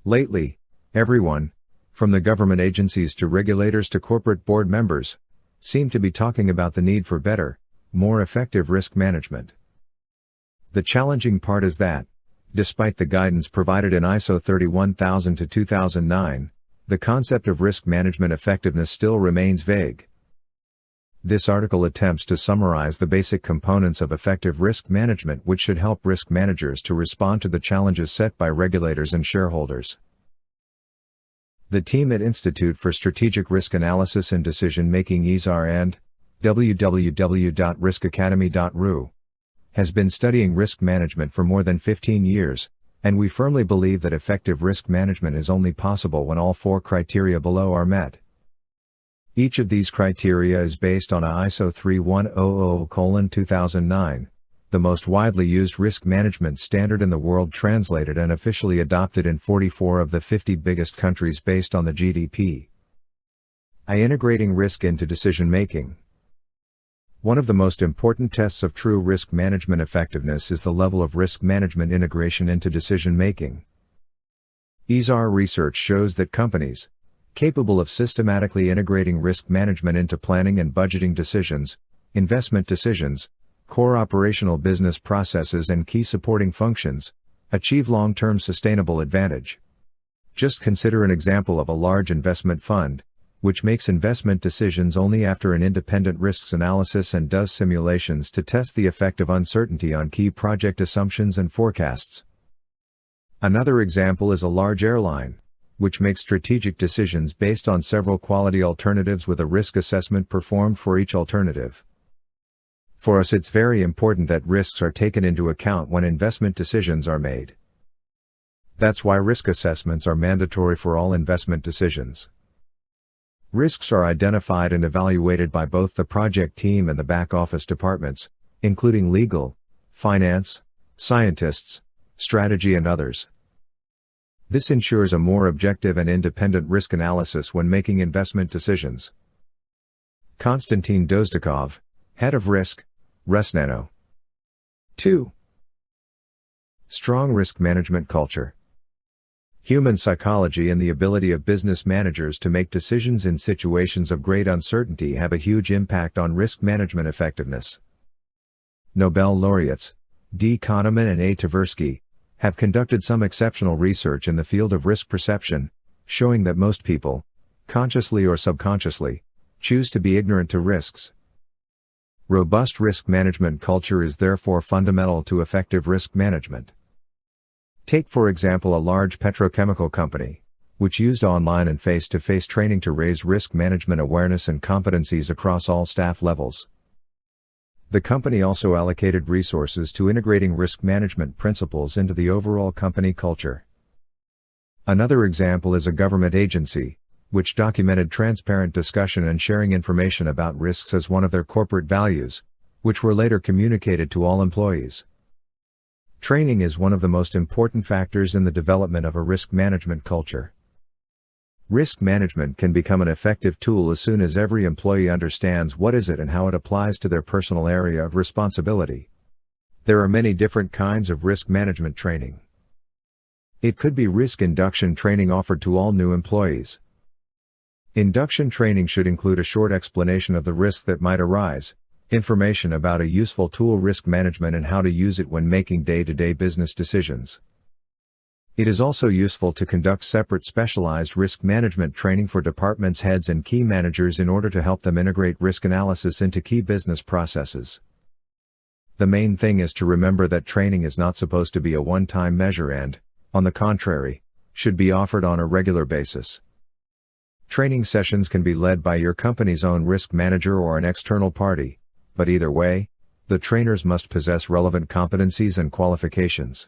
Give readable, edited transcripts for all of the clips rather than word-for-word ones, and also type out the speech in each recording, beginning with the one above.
Lately, everyone, from the government agencies to regulators to corporate board members, seem to be talking about the need for better, more effective risk management. The challenging part is that, despite the guidance provided in ISO 31000-2009, the concept of risk management effectiveness still remains vague. This article attempts to summarize the basic components of effective risk management which should help risk managers to respond to the challenges set by regulators and shareholders. The team at Institute for Strategic Risk Analysis and Decision Making (ISAR) and www.riskacademy.ru has been studying risk management for more than 15 years, and we firmly believe that effective risk management is only possible when all four criteria below are met. Each of these criteria is based on ISO 3100:2009, the most widely used risk management standard in the world, translated and officially adopted in 44 of the 50 biggest countries based on the GDP. Integrating risk into decision-making. One of the most important tests of true risk management effectiveness is the level of risk management integration into decision-making. ISAR research shows that companies capable of systematically integrating risk management into planning and budgeting decisions, investment decisions, core operational business processes and key supporting functions, achieve long-term sustainable advantage. Just consider an example of a large investment fund, which makes investment decisions only after an independent risks analysis and does simulations to test the effect of uncertainty on key project assumptions and forecasts. Another example is a large airline, which makes strategic decisions based on several quality alternatives with a risk assessment performed for each alternative. For us, it's very important that risks are taken into account when investment decisions are made. That's why risk assessments are mandatory for all investment decisions. Risks are identified and evaluated by both the project team and the back office departments, including legal, finance, scientists, strategy and others. This ensures a more objective and independent risk analysis when making investment decisions. Konstantin Dozdakov, Head of Risk, Resnano. 2. Strong risk management culture. Human psychology and the ability of business managers to make decisions in situations of great uncertainty have a huge impact on risk management effectiveness. Nobel laureates, D. Kahneman and A. Tversky, have conducted some exceptional research in the field of risk perception, showing that most people, consciously or subconsciously, choose to be ignorant to risks. Robust risk management culture is therefore fundamental to effective risk management. Take for example a large petrochemical company, which used online and face-to-face training to raise risk management awareness and competencies across all staff levels. The company also allocated resources to integrating risk management principles into the overall company culture. Another example is a government agency, which documented transparent discussion and sharing information about risks as one of their corporate values, which were later communicated to all employees. Training is one of the most important factors in the development of a risk management culture. Risk management can become an effective tool as soon as every employee understands what is it and how it applies to their personal area of responsibility. There are many different kinds of risk management training. It could be risk induction training offered to all new employees. Induction training should include a short explanation of the risk that might arise, information about a useful tool, risk management, and how to use it when making day-to-day business decisions. It is also useful to conduct separate specialized risk management training for departments heads and key managers in order to help them integrate risk analysis into key business processes. The main thing is to remember that training is not supposed to be a one-time measure and, on the contrary, should be offered on a regular basis. Training sessions can be led by your company's own risk manager or an external party, but either way, the trainers must possess relevant competencies and qualifications.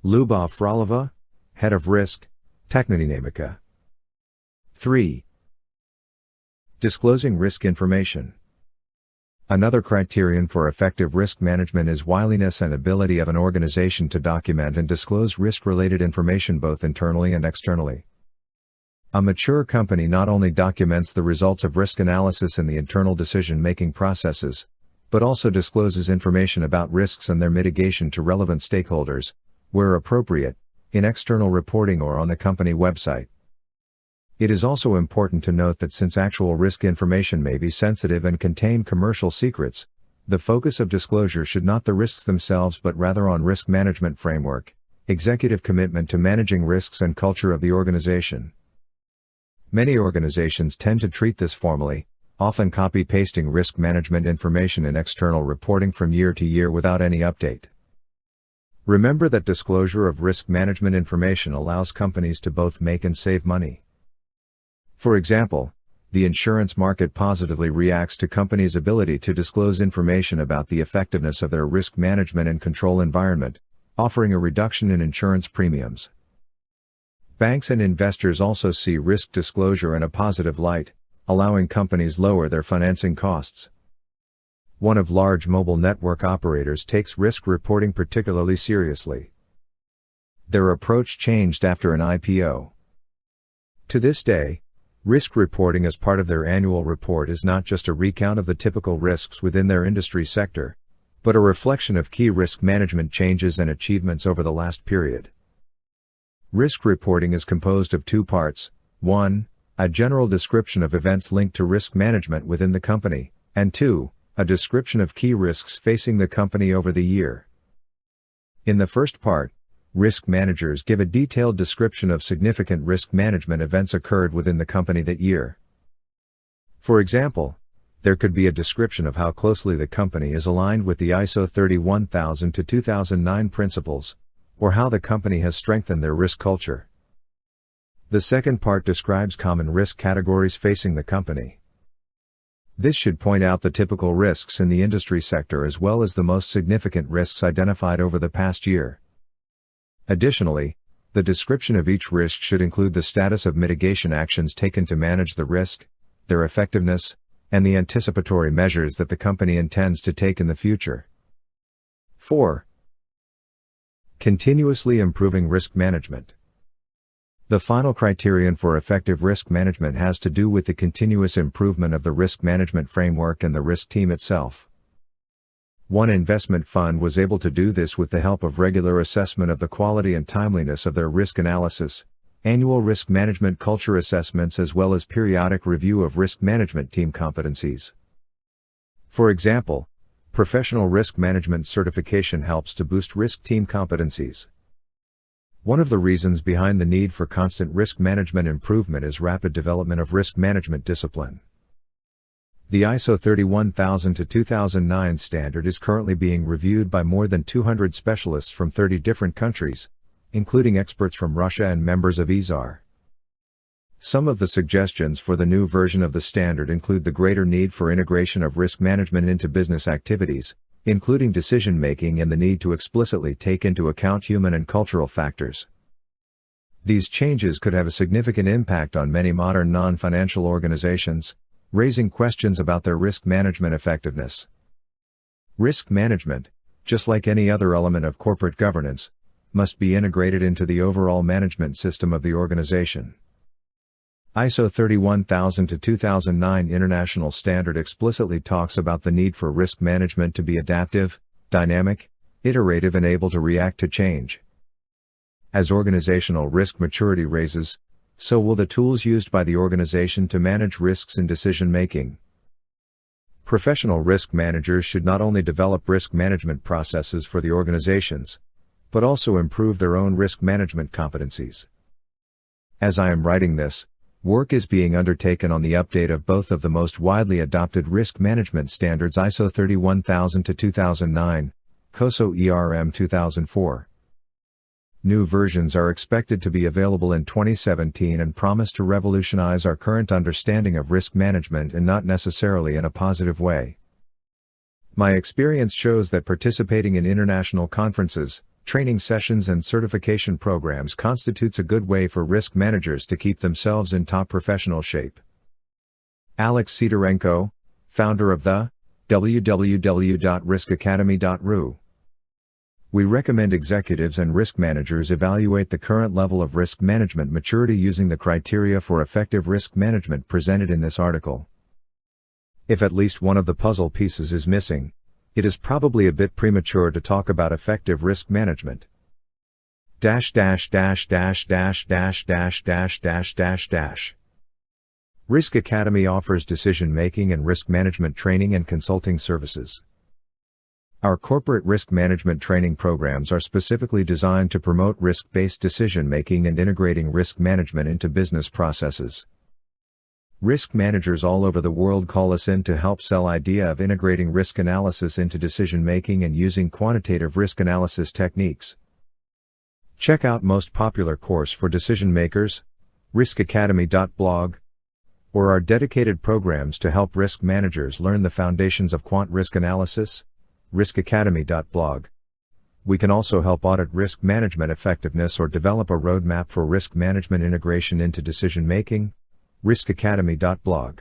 Lyubov Frolova, Head of Risk, Technodynamika. 3. Disclosing risk information. Another criterion for effective risk management is wiliness and ability of an organization to document and disclose risk-related information both internally and externally. A mature company not only documents the results of risk analysis in the internal decision-making processes, but also discloses information about risks and their mitigation to relevant stakeholders, where appropriate, in external reporting or on the company website. It is also important to note that since actual risk information may be sensitive and contain commercial secrets, the focus of disclosure should not the risks themselves but rather on risk management framework, executive commitment to managing risks and culture of the organization. Many organizations tend to treat this formally, often copy-pasting risk management information in external reporting from year to year without any update. Remember that disclosure of risk management information allows companies to both make and save money. For example, the insurance market positively reacts to companies' ability to disclose information about the effectiveness of their risk management and control environment, offering a reduction in insurance premiums. Banks and investors also see risk disclosure in a positive light, allowing companies lower their financing costs. One of large mobile network operators takes risk reporting particularly seriously. Their approach changed after an IPO. To this day, risk reporting as part of their annual report is not just a recount of the typical risks within their industry sector, but a reflection of key risk management changes and achievements over the last period. Risk reporting is composed of two parts: 1. A general description of events linked to risk management within the company, and 2. A description of key risks facing the company over the year. In the first part, risk managers give a detailed description of significant risk management events occurred within the company that year. For example, there could be a description of how closely the company is aligned with the ISO 31000-2009 principles, or how the company has strengthened their risk culture. The second part describes common risk categories facing the company. This should point out the typical risks in the industry sector as well as the most significant risks identified over the past year. Additionally, the description of each risk should include the status of mitigation actions taken to manage the risk, their effectiveness, and the anticipatory measures that the company intends to take in the future. 4. Continuously improving risk management. The final criterion for effective risk management has to do with the continuous improvement of the risk management framework and the risk team itself. One investment fund was able to do this with the help of regular assessment of the quality and timeliness of their risk analysis, annual risk management culture assessments as well as periodic review of risk management team competencies. For example, professional risk management certification helps to boost risk team competencies. One of the reasons behind the need for constant risk management improvement is rapid development of risk management discipline. The ISO 31000-2009 standard is currently being reviewed by more than 200 specialists from 30 different countries, including experts from Russia and members of ESAR. Some of the suggestions for the new version of the standard include the greater need for integration of risk management into business activities, including decision-making and the need to explicitly take into account human and cultural factors. These changes could have a significant impact on many modern non-financial organizations, raising questions about their risk management effectiveness. Risk management, just like any other element of corporate governance, must be integrated into the overall management system of the organization. ISO 31000-2009 International Standard explicitly talks about the need for risk management to be adaptive, dynamic, iterative and able to react to change. As organizational risk maturity raises, so will the tools used by the organization to manage risks in decision-making. Professional risk managers should not only develop risk management processes for the organizations, but also improve their own risk management competencies. As I am writing this, work is being undertaken on the update of both of the most widely adopted risk management standards ISO 31000-2009, COSO ERM 2004. New versions are expected to be available in 2017 and promise to revolutionize our current understanding of risk management and not necessarily in a positive way. My experience shows that participating in international conferences, training sessions and certification programs constitutes a good way for risk managers to keep themselves in top professional shape. Alex Sidorenko, founder of the www.riskacademy.ru. We recommend executives and risk managers evaluate the current level of risk management maturity using the criteria for effective risk management presented in this article. If at least one of the puzzle pieces is missing, it is probably a bit premature to talk about effective risk management. dash dash dash dash dash dash dash dash dash dash dash. Risk Academy offers decision-making and risk management training and consulting services. Our corporate risk management training programs are specifically designed to promote risk-based decision-making and integrating risk management into business processes. Risk managers all over the world call us in to help sell idea of integrating risk analysis into decision-making and using quantitative risk analysis techniques. Check out most popular course for decision makers, riskacademy.blog, or our dedicated programs to help risk managers learn the foundations of quant risk analysis, riskacademy.blog. We can also help audit risk management effectiveness or develop a roadmap for risk management integration into decision making, riskacademy.blog.